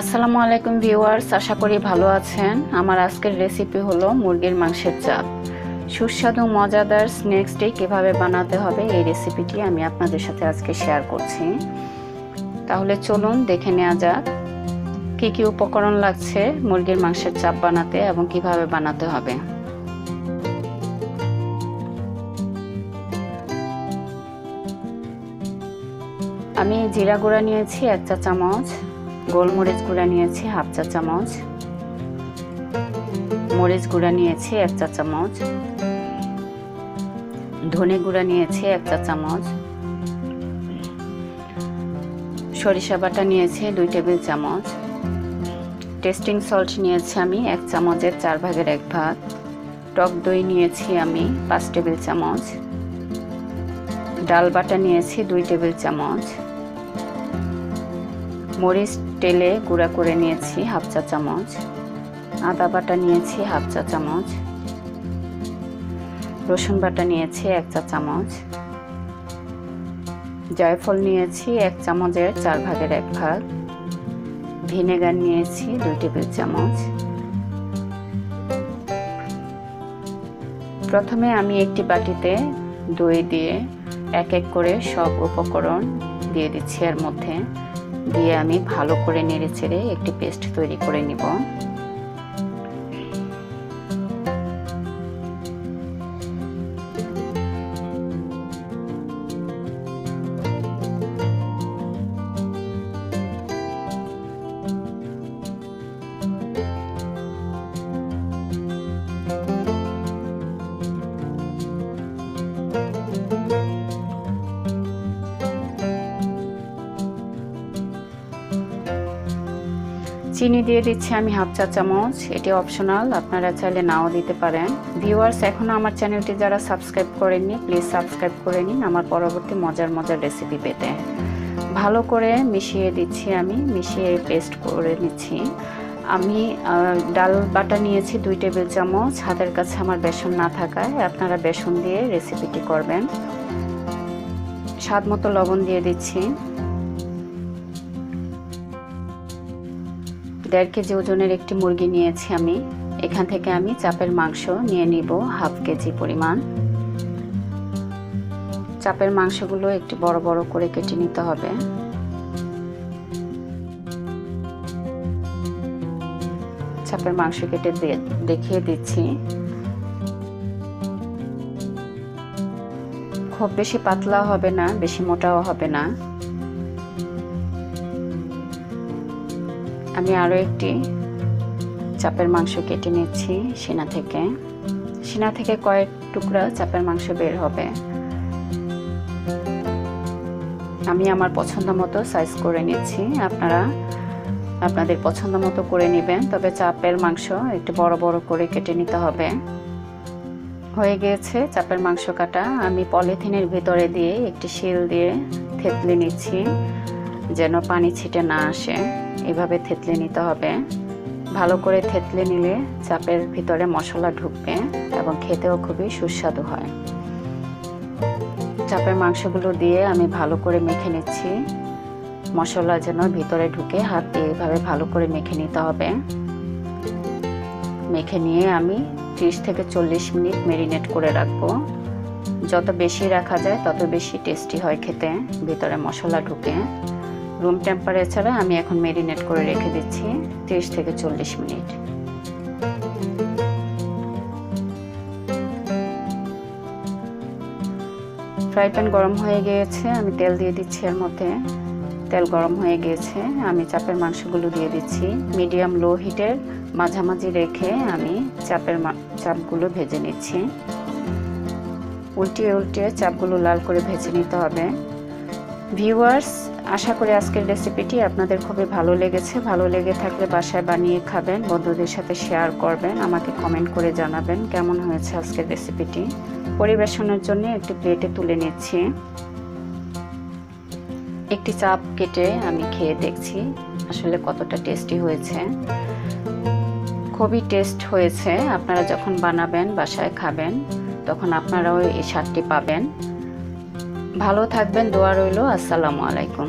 আসসালামু আলাইকুম ভিউয়ার্স, আশা করি ভালো আছেন। আমার আজকের রেসিপি হলো মুরগির মাংসের চাপ। সুস্বাদু মজাদার স্ন্যাক্স ডে কীভাবে বানাতে হবে এই রেসিপিটি আমি আপনাদের সাথে আজকে শেয়ার করছি। তাহলে চলুন দেখে নেওয়া যাক কী কী উপকরণ লাগছে মুরগির মাংসের চাপ বানাতে এবং কিভাবে বানাতে হবে। আমি জিরা গুঁড়া নিয়েছি 1 চা চামচ, গোলমরিচ গুঁড়া নিয়েছি 1/2 চা চামচ, মরিচ গুঁড়া নিয়েছি 1 চা চামচ, ধনে গুঁড়া নিয়েছি 1 চা চামচ, সরিষা বাটা নিয়েছি 2 টেবিল চামচ, টেস্টিং সল্ট নিয়েছি আমি 1 চামচের 4 ভাগের 1 ভাগ, টক দই নিয়েছি আমি 5 টেবিল চামচ, ডাল বাটা নিয়েছি 2 টেবিল চামচ, মরিচ তেলে গুঁড়া করে নিয়েছি 1/2 চা চামচ, আদা বাটা নিয়েছি 1/2 চা চামচ, রসুন বাটা নিয়েছি 1 চা চামচ, জায়ফল নিয়েছি 1 চামচের 4 ভাগের 1 ভাগ, ভিনেগার নিয়েছি 2 টেবিল চামচ। প্রথমে আমি একটি বাটিতে দই দিয়ে এক এক করে সব উপকরণ দিয়ে দিচ্ছি, এর মধ্যে দিয়ে আমি ভালো করে নেড়ে চেড়ে একটি পেস্ট তৈরি করে নিব। চিনি দিয়ে দিচ্ছি আমি 1/2 চা চামচ, এটি অপশনাল, আপনারা চাইলে নাও দিতে পারেন। ভিউয়ার্স, এখনও আমার চ্যানেলটি যারা সাবস্ক্রাইব করেননি প্লিজ সাবস্ক্রাইব করে নিন আমার পরবর্তী মজার মজার রেসিপি পেতে। ভালো করে মিশিয়ে দিচ্ছি, আমি মিশিয়ে পেস্ট করে নিচ্ছি। আমি ডাল বাটা নিয়েছি 2 টেবিল চামচ, হাতের কাছে আমার বেসন না থাকায় আপনারা বেসন দিয়ে রেসিপিটি করবেন। স্বাদ মতো লবণ দিয়ে দিচ্ছি। 1.5 কেজি ওজনের একটি মুরগি নিয়েছি আমি, এখান থেকে আমি চাপের মাংস নিয়ে নিব 1/2 কেজি পরিমাণ। চাপের মাংসগুলো একটু বড় বড় করে কেটে নিতে হবে। চাপের মাংস কেটে দেখিয়ে দিচ্ছি। খুব বেশি পাতলা হবে না, বেশি মোটাও হবে না। আমি আরও একটি চাপের মাংস কেটে নিচ্ছি সিনা থেকে কয়েক টুকরা চাপের মাংস বের হবে। আমি আমার পছন্দ মতো সাইজ করে নিচ্ছি, আপনারা আপনাদের পছন্দ মতো করে নেবেন, তবে চাপের মাংস একটু বড় বড় করে কেটে নিতে হবে। হয়ে গিয়েছে চাপের মাংস কাটা। আমি পলিথিনের ভিতরে দিয়ে একটি শিল দিয়ে থেতলে নিচ্ছি যেন পানি ছিটে না আসে, এভাবে থেতলে নিতে হবে। ভালো করে থেতলে নিলে চাপের ভিতরে মশলা ঢুকবে এবং খেতেও খুবই সুস্বাদু হয়। চাপের মাংসগুলো দিয়ে আমি ভালো করে মেখে নিচ্ছি, মশলা যেন ভিতরে ঢুকে হাত দিয়ে এভাবে ভালো করে মেখে নিতে হবে। মেখে নিয়ে আমি 30 থেকে 40 মিনিট ম্যারিনেট করে রাখবো। যত বেশি রাখা যায় তত বেশি টেস্টি হয় খেতে, ভিতরে মশলা ঢুকে। রুম টেম্পারেচারে আমি এখন ম্যারিনেট করে রেখে দিচ্ছি 30 থেকে 40 মিনিট। ফ্রাই প্যান গরম হয়ে গিয়েছে, আমি তেল দিয়ে দিচ্ছি এর মধ্যে। তেল গরম হয়ে গিয়েছে, আমি চাপের মাংসগুলো দিয়ে দিচ্ছি। মিডিয়াম লো হিটের মাঝামাঝি রেখে আমি চাপগুলো ভেজে নিচ্ছি। উল্টিয়ে উল্টিয়ে চাপগুলো লাল করে ভেজে নিতে হবে। ভিউয়ার্স, আশা করি আজকের রেসিপিটি আপনাদের খুবই ভালো লেগেছে। ভালো লেগে থাকলে বাসায় বানিয়ে খাবেন, বন্ধুদের সাথে শেয়ার করবেন, আমাকে কমেন্ট করে জানাবেন কেমন হয়েছে আজকের রেসিপিটি। পরিবেশনের জন্য একটি প্লেটে তুলে নিচ্ছি। একটি চাপ কেটে আমি খেয়ে দেখছি আসলে কতটা টেস্টি হয়েছে। খুবই টেস্ট হয়েছে। আপনারা যখন বানাবেন বাসায় খাবেন তখন আপনারাও এই স্বাদটি পাবেন। ভালো থাকবেন, দোয়া রইল। আসসালামু আলাইকুম।